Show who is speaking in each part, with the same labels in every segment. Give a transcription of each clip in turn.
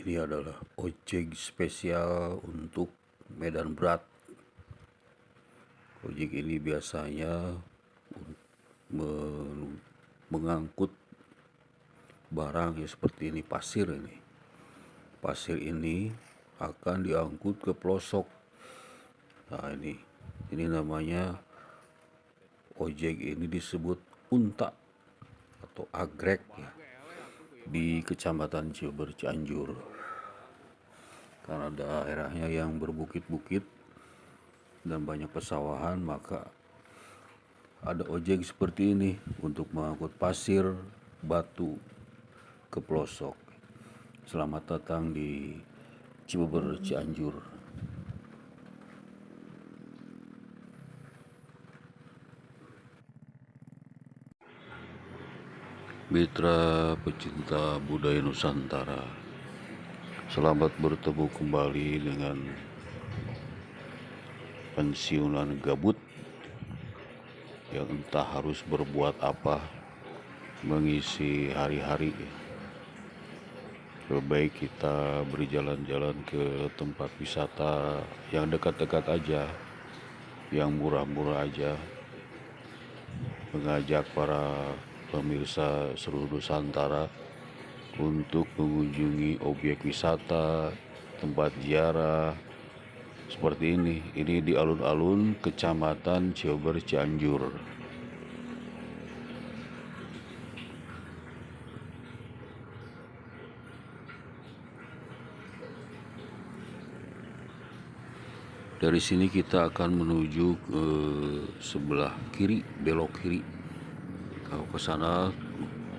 Speaker 1: Ini adalah ojek spesial untuk medan berat. Ojek ini biasanya mengangkut barang ya seperti ini, pasir ini. Pasir ini akan diangkut ke pelosok. Nah, ini namanya ojek ini disebut unta atau agrek ya, di Kecamatan Ciuber Cianjur. Karena daerahnya yang berbukit-bukit dan banyak pesawahan, maka ada ojek seperti ini untuk mengangkut pasir, batu ke pelosok. Selamat datang di Ciuber Cianjur. Mitra pecinta budaya Nusantara, selamat bertemu kembali dengan pensiunan gabut yang entah harus berbuat apa mengisi hari-hari. Lebih baik kita berjalan-jalan ke tempat wisata yang dekat-dekat aja, yang murah-murah aja, mengajak para pemirsa seluruh Nusantara untuk mengunjungi objek wisata, tempat ziarah seperti ini. Ini di alun-alun Kecamatan Ciuber Cianjur. Dari sini kita akan menuju ke sebelah kiri, belok kiri. Kalau ke sana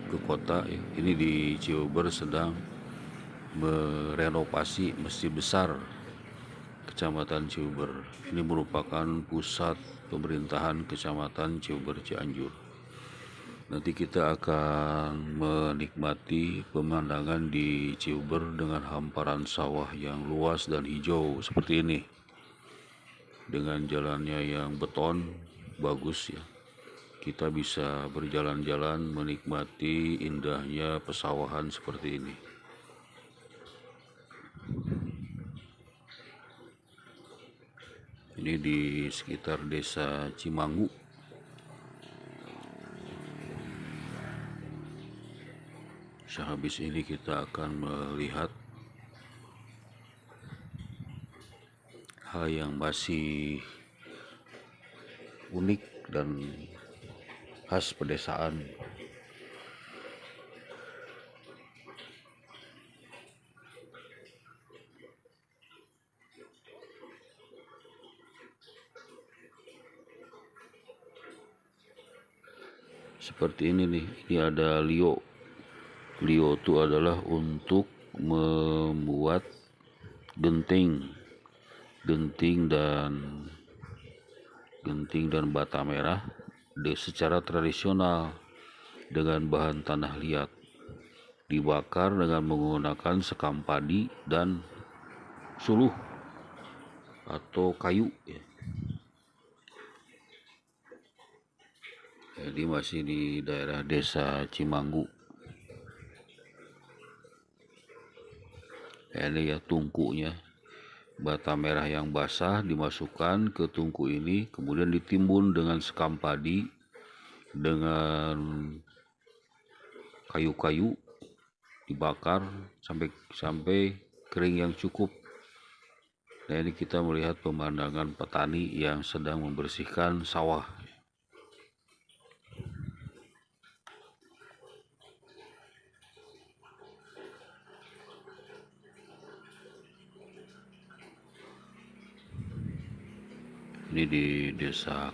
Speaker 1: ke kota, ini di Ciuber sedang merenovasi Masjid Besar Kecamatan Ciuber. Ini merupakan pusat pemerintahan Kecamatan Ciuber Cianjur. Nanti kita akan menikmati pemandangan di Ciuber dengan hamparan sawah yang luas dan hijau seperti ini. Dengan jalannya yang beton, bagus ya. Kita bisa berjalan-jalan menikmati indahnya pesawahan seperti ini. Ini di sekitar desa Cimanggu. Sehabis ini kita akan melihat hal yang masih unik dan khas pedesaan. Seperti ini nih, ini ada Lio. Lio itu adalah untuk membuat genting dan bata merah secara tradisional dengan bahan tanah liat, dibakar dengan menggunakan sekam padi dan suluh atau kayu ya. Jadi masih di daerah desa Cimanggu. Ini ya tungkunya, bata merah yang basah dimasukkan ke tungku ini, kemudian ditimbun dengan sekam padi dengan kayu-kayu, dibakar sampai kering yang cukup. Nah, ini kita melihat pemandangan petani yang sedang membersihkan sawah. Ini di desa.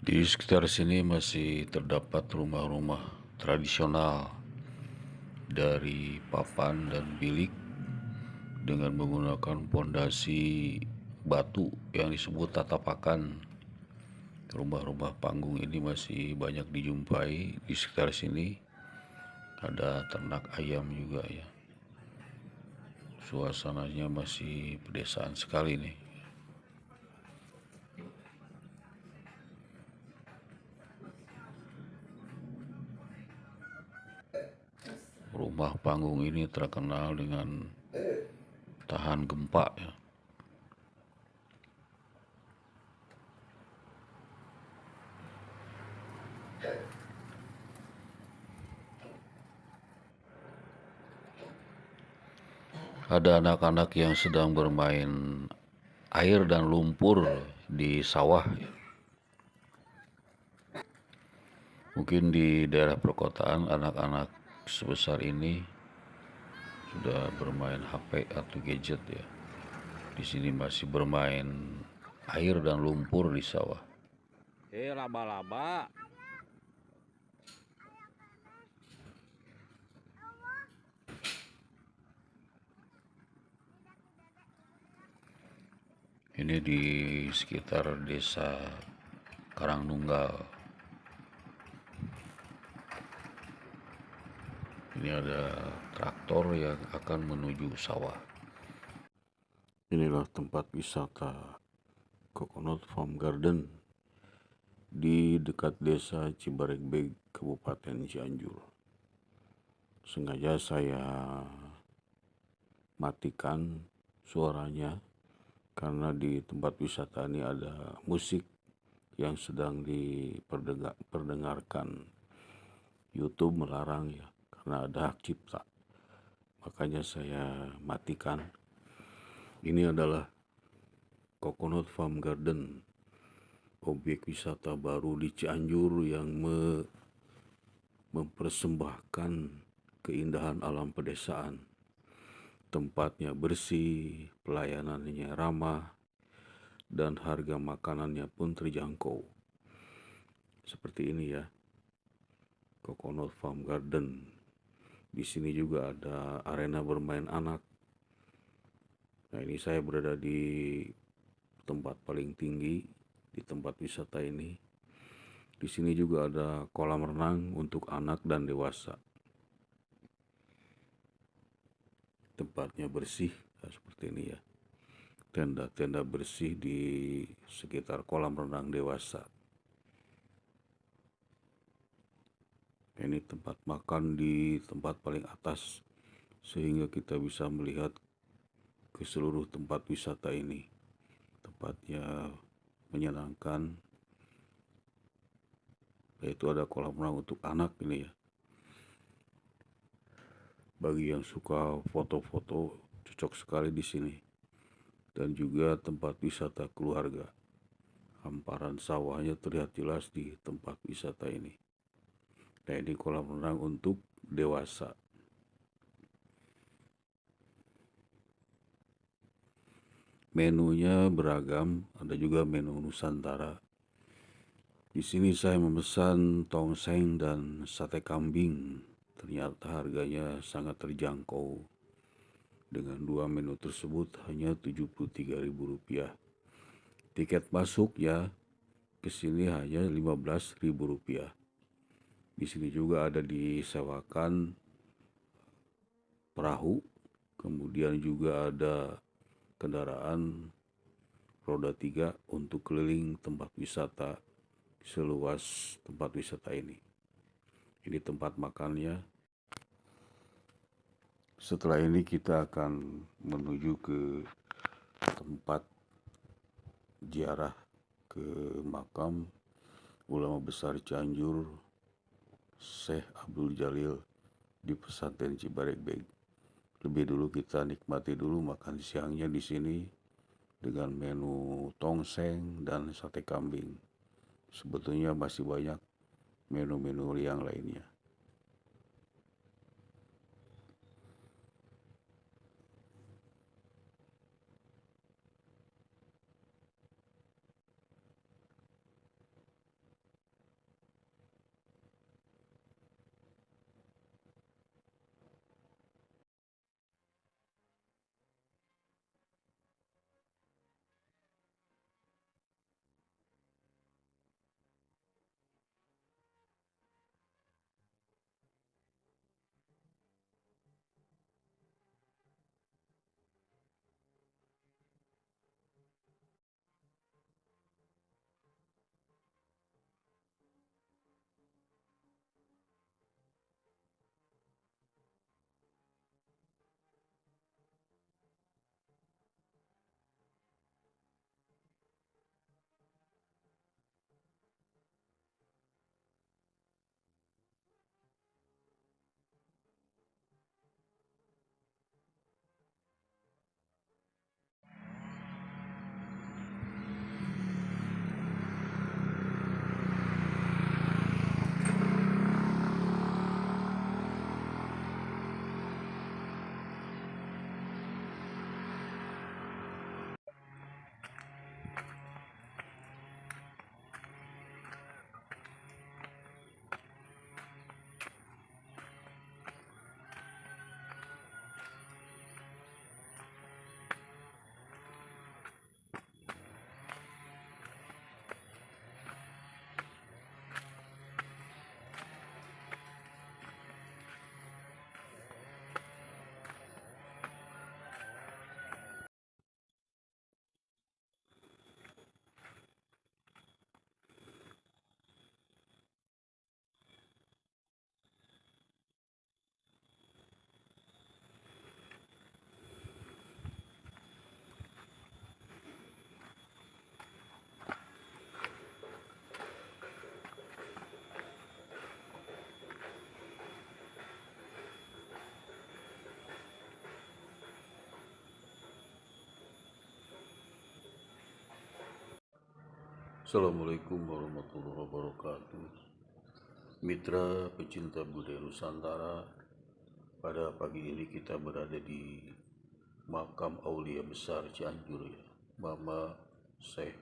Speaker 1: Di sekitar sini masih terdapat rumah-rumah tradisional dari papan dan bilik dengan menggunakan pondasi batu yang disebut tatapakan. Rumah-rumah panggung ini masih banyak dijumpai di sekitar sini. Ada ternak ayam juga ya. Suasananya masih pedesaan sekali nih. rumah panggung ini terkenal dengan tahan gempa ya. Ada anak-anak yang sedang bermain air dan lumpur di sawah ya. Mungkin di daerah perkotaan anak-anak sebesar ini sudah bermain HP atau gadget ya. Di sini masih bermain air dan lumpur di sawah.
Speaker 2: Laba-laba.
Speaker 1: Ini di sekitar desa Karangnunggal. Ini ada traktor yang akan menuju sawah. Inilah tempat wisata Coconut Farm Garden di dekat desa Cibaregbeg, Kabupaten Cianjur. Sengaja saya matikan suaranya karena di tempat wisata ini ada musik yang sedang diperdengarkan. YouTube melarang ya karena ada hak cipta. Makanya saya matikan. Ini adalah Coconut Farm Garden, objek wisata baru di Cianjur yang mempersembahkan keindahan alam pedesaan. Tempatnya bersih, pelayanannya ramah, dan harga makanannya pun terjangkau. Seperti ini ya, Coconut Farm Garden. Di sini juga ada arena bermain anak. Nah, ini saya berada di tempat paling tinggi di tempat wisata ini. Di sini juga ada kolam renang untuk anak dan dewasa. Tempatnya bersih, nah, seperti ini ya. Tenda-tenda bersih di sekitar kolam renang dewasa. Ini tempat makan di tempat paling atas sehingga kita bisa melihat ke seluruh tempat wisata ini. Tempatnya menyenangkan. Yaitu ada kolam renang untuk anak ini ya. Bagi yang suka foto-foto cocok sekali di sini. Dan juga tempat wisata keluarga. Hamparan sawahnya terlihat jelas di tempat wisata ini. Nah, ini kolam renang untuk dewasa. Menunya beragam, ada juga menu Nusantara. Di sini saya memesan tongseng dan sate kambing. Ternyata harganya sangat terjangkau. Dengan dua menu tersebut hanya Rp73.000. Tiket masuknya ke sini hanya Rp15.000. Di sini juga ada disewakan perahu, kemudian juga ada kendaraan roda 3 untuk keliling tempat wisata seluas tempat wisata ini. Ini tempat makannya. Setelah ini kita akan menuju ke tempat ziarah ke makam ulama besar Cianjur, Syekh Abdul Jalil di pesantren Cibaregbeg. Lebih dulu kita nikmati dulu makan siangnya di sini dengan menu tongseng dan sate kambing. Sebetulnya masih banyak menu-menu yang lainnya. Assalamualaikum warahmatullahi wabarakatuh. Mitra pecinta budaya Nusantara, pada pagi ini kita berada di makam Aulia Besar Cianjur, ya. Mama Syekh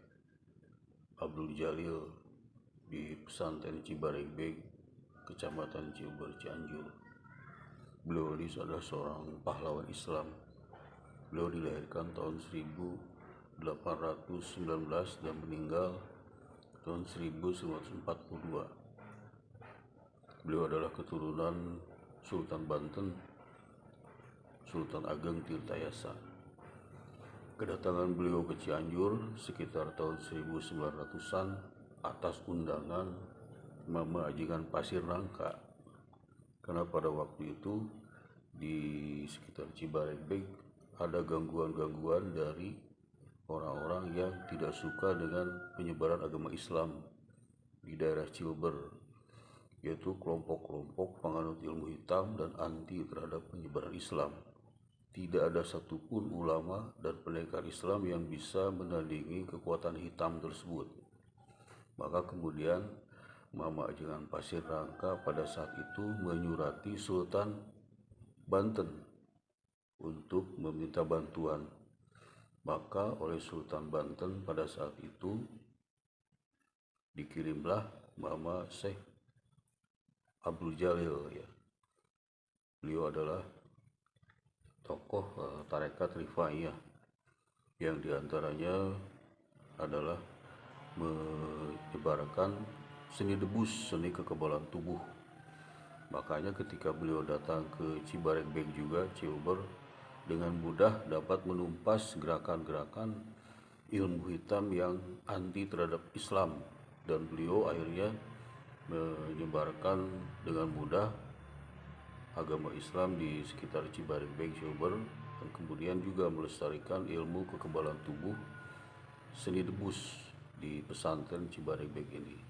Speaker 1: Abdul Jalil di pesantren Cibaregbek, Kecamatan Ciuber, Cianjur. Beliau ini adalah seorang pahlawan Islam. Beliau dilahirkan tahun 1819 dan meninggal tahun 1942. Beliau adalah keturunan Sultan Banten, Sultan Ageng Tirtayasa. Kedatangan beliau ke Cianjur sekitar tahun 1900-an atas undangan Mama Ajigan Pasir Nangka. Karena pada waktu itu di sekitar Cibaregbek ada gangguan-gangguan dari orang-orang yang tidak suka dengan penyebaran agama Islam di daerah Ciuber, yaitu kelompok-kelompok penganut ilmu hitam dan anti terhadap penyebaran Islam. Tidak ada satupun ulama dan pendekar Islam yang bisa menandingi kekuatan hitam tersebut. Maka kemudian Mama Ajigan Pasir Nangka pada saat itu menyurati Sultan Banten untuk meminta bantuan. Maka oleh Sultan Banten pada saat itu dikirimlah Mama Syekh Abdul Jalil, ya. Beliau adalah tokoh tarekat Rifaiyah yang diantaranya adalah menyebarkan seni debus, seni kekebalan tubuh. Makanya ketika beliau datang ke Cibaregbek juga, Ciuber, dengan mudah dapat menumpas gerakan-gerakan ilmu hitam yang anti terhadap Islam, dan beliau akhirnya menyebarkan dengan mudah agama Islam di sekitar Cibaregbek, Ciuber, dan kemudian juga melestarikan ilmu kekebalan tubuh, seni debus di pesantren Cibaregbek ini.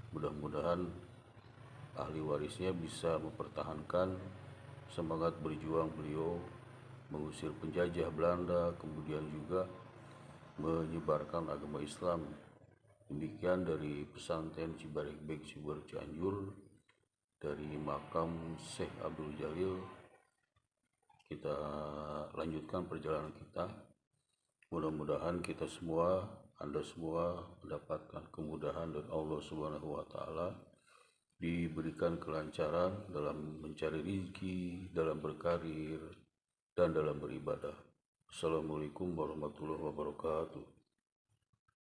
Speaker 1: Mudah-mudahan ahli warisnya bisa mempertahankan semangat berjuang beliau mengusir penjajah Belanda, kemudian juga menyebarkan agama Islam. Demikian dari pesantren Cibaregbek, Ciuber, Cianjur, dari makam Syekh Abdul Jalil. Kita lanjutkan perjalanan kita. Mudah-mudahan kita semua, Anda semua, mendapatkan kemudahan dari Allah Subhanahu wa Ta'ala, diberikan kelancaran dalam mencari rezeki, dalam berkarir, dan dalam beribadah. Assalamualaikum warahmatullahi wabarakatuh.